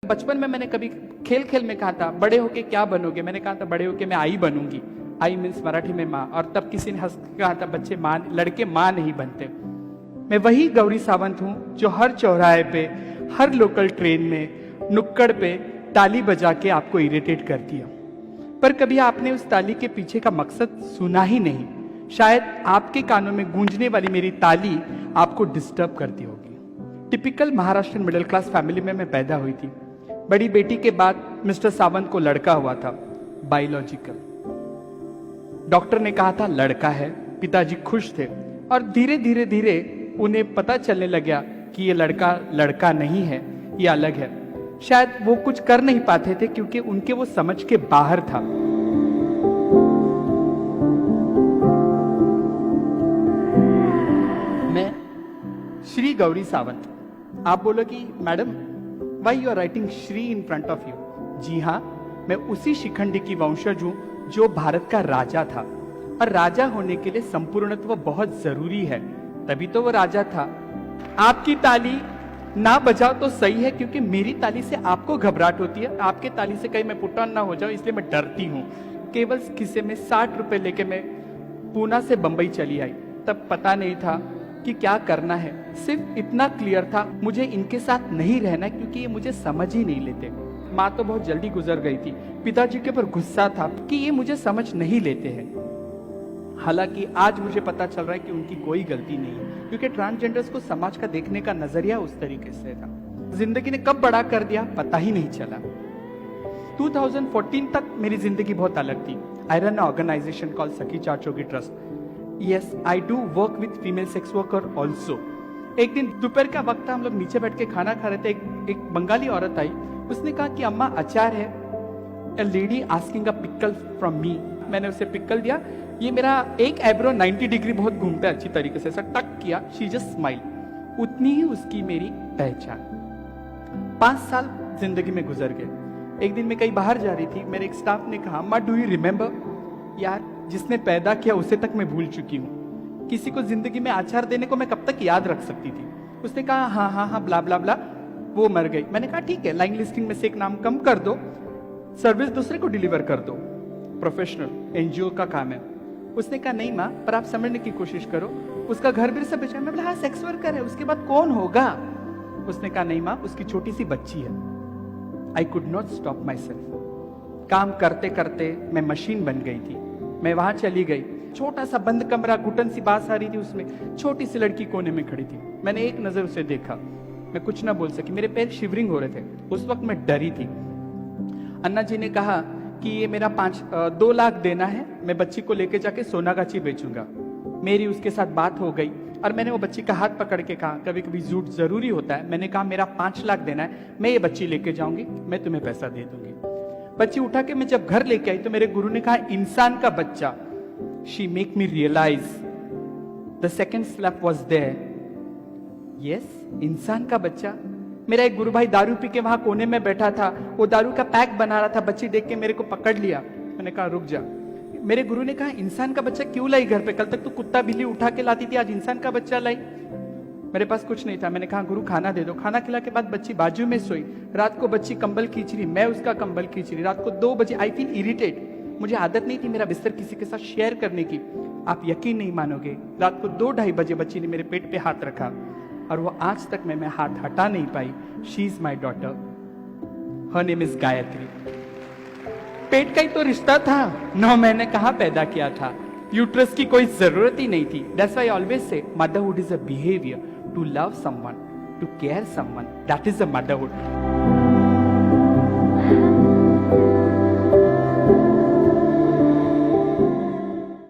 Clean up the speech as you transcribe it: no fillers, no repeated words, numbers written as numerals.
बचपन में मैंने कभी खेल खेल में कहा था बड़े होके क्या बनोगे, मैंने कहा था बड़े होके मैं आई बनूंगी। आई मीन्स मराठी में माँ, और तब किसी ने हंस के कहा था बच्चे माँ, लड़के माँ नहीं बनते। मैं वही गौरी सावंत हूँ जो हर चौराहे पे, हर लोकल ट्रेन में, नुक्कड़ पे ताली बजा के आपको इरिटेट करती है, पर कभी आपने उस ताली के पीछे का मकसद सुना ही नहीं। शायद आपके कानों में गूंजने वाली मेरी ताली आपको डिस्टर्ब करती होगी। Typical Maharashtra middle class family में मैं पैदा हुई थी। बड़ी बेटी के बाद मिस्टर सावंत को लड़का हुआ था, बायोलॉजिकल। डॉक्टर ने कहा था लड़का है, पिताजी खुश थे, और धीरे धीरे धीरे उन्हें पता चलने लगा कि ये लड़का लड़का नहीं है, ये अलग है। शायद वो कुछ कर नहीं पाते थे क्योंकि उनके वो समझ के बाहर था। मैं श्री गौरी सावंत। आप बोलो कि madam why you are writing Shri in front of you. जी हाँ, मैं उसी शिखंडी की वंशज हूं जो भारत का राजा था, और राजा होने के लिए संपूर्णत्व बहुत जरूरी है, तभी तो वो राजा था। आपकी ताली ना बजाओ तो सही है, क्योंकि मेरी ताली से आपको घबराहट होती है, आपके ताली से कहीं मैं पुट ऑन ना हो जाऊं, इसलिए मैं डरती हूँ। केवल खिसे में 60 रुपए लेके मैं पूना से बंबई चली आई। तब पता नहीं था कि क्या करना है, सिर्फ इतना क्लियर था मुझे इनके साथ नहीं रहना, क्योंकि ये मुझे समझ ही नहीं लेते। माँ तो बहुत जल्दी गुजर गई थी, पिताजी के ऊपर गुस्सा था कि ये मुझे समझ नहीं लेते हैं। हालांकि आज मुझे पता चल रहा है कि उनकी कोई गलती नहीं है, क्योंकि ट्रांसजेंडर्स को समाज का देखने का नजरिया उस तरीके से था। जिंदगी ने कब बड़ा कर दिया पता ही नहीं चला। 2014 तक मेरी जिंदगी बहुत अलग थी। I run organization called Sakhi Chachogi trust. Yes, I do work with female sex worker also. एक दिन दोपहर का वक्त था, हम लोग नीचे बैठ के खाना खा रहे थे। एक बंगाली औरत आई, उसने कहा कि अम्मा अचार है। A lady asking a pickle from me। मैंने उसे पिकल दिया। ये मेरा एक एब्रो 90 डिग्री बहुत घूमता है अच्छी तरीके से, टक किया, शी जस्ट स्माइल। उतनी ही उसकी मेरी पहचान। 5 साल जिंदगी में गुजर गए। एक दिन मैं कहीं बाहर जा रही थी, मेरे एक स्टाफ ने कहा अम्मा डू यू रिमेम्बर। यार, जिसने पैदा किया उसे तक मैं भूल चुकी हूँ, किसी को जिंदगी में आचार देने को मैं कब तक याद रख सकती थी। उसने कहा हाँ हाँ हाँ ब्ला ब्ला ब्ला, वो मर गई। मैंने कहा ठीक है, लाइन लिस्टिंग में से एक नाम कम कर दो, सर्विस दूसरे को डिलीवर कर दो, प्रोफेशनल एनजीओ का काम है। उसने कहा नहीं माँ, पर आप समझने की कोशिश करो, उसका घर भी सब बेचा। मैं बोला हाँ सेक्स वर्कर है, उसके बाद कौन होगा। उसने कहा नहीं माँ, उसकी छोटी सी बच्ची है। I could not stop my self. काम करते करते मैं मशीन बन गई थी। मैं वहां चली गई, छोटा सा बंद कमरा, घुटन सी बांस आ रही थी, उसमें छोटी सी लड़की कोने में खड़ी थी। मैंने एक नजर उसे देखा, मैं कुछ ना बोल सकी, मेरे पैर शिवरिंग हो रहे थे। उस वक्त मैं डरी थी। अन्ना जी ने कहा कि ये मेरा 2 लाख देना है, मैं बच्ची को लेके जाके सोनागाची बेचूंगा। मेरी उसके साथ बात हो गई, और मैंने वो बच्ची का हाथ पकड़ के कहा कभी कभी झूठ जरूरी होता है। मैंने कहा मेरा 5 लाख देना है, मैं ये बच्ची लेके जाऊंगी, मैं तुम्हें पैसा दे दूंगी। बच्ची उठा के मैं जब घर लेके आई तो मेरे गुरु ने कहा इंसान का बच्चा। She make me realize the second slap was there. Yes, इंसान का बच्चा। मेरा एक गुरु भाई दारू पी के वहां कोने में बैठा था, वो दारू का पैक बना रहा था। बच्ची देख के मेरे को पकड़ लिया। मैंने कहा रुक जा। मेरे गुरु ने कहा इंसान का बच्चा क्यों लाई घर पे, कल तक तो कुत्ता बिल्ली उठा के लाती थी, आज इंसान का बच्चा लाई। मेरे पास कुछ नहीं था। मैंने कहा गुरु खाना दे दो। खाना खिला के बाद बच्ची बाजू में सोई। रात को बच्ची कंबल खींच रही, मैं उसका कंबल खींच रही। रात को 2 बजे आई फील इरिटेट। मुझे आदत नहीं थी मेरा बिस्तर किसी के साथ शेयर करने की। आप यकीन नहीं मानोगे, रात को 2-2:30 बजे बच्ची ने मेरे पेट पे हाथ रखा, और वो आज तक मैं हाथ हटा नहीं पाई। She is my daughter, her name is Gayatri. पेट का ही तो रिश्ता था, 9 महीने कहाँ पैदा किया था, यूट्रस की कोई जरूरत ही नहीं थी। That's why I always say motherhood is a behaviour, to love someone, to care someone, that is a motherhood.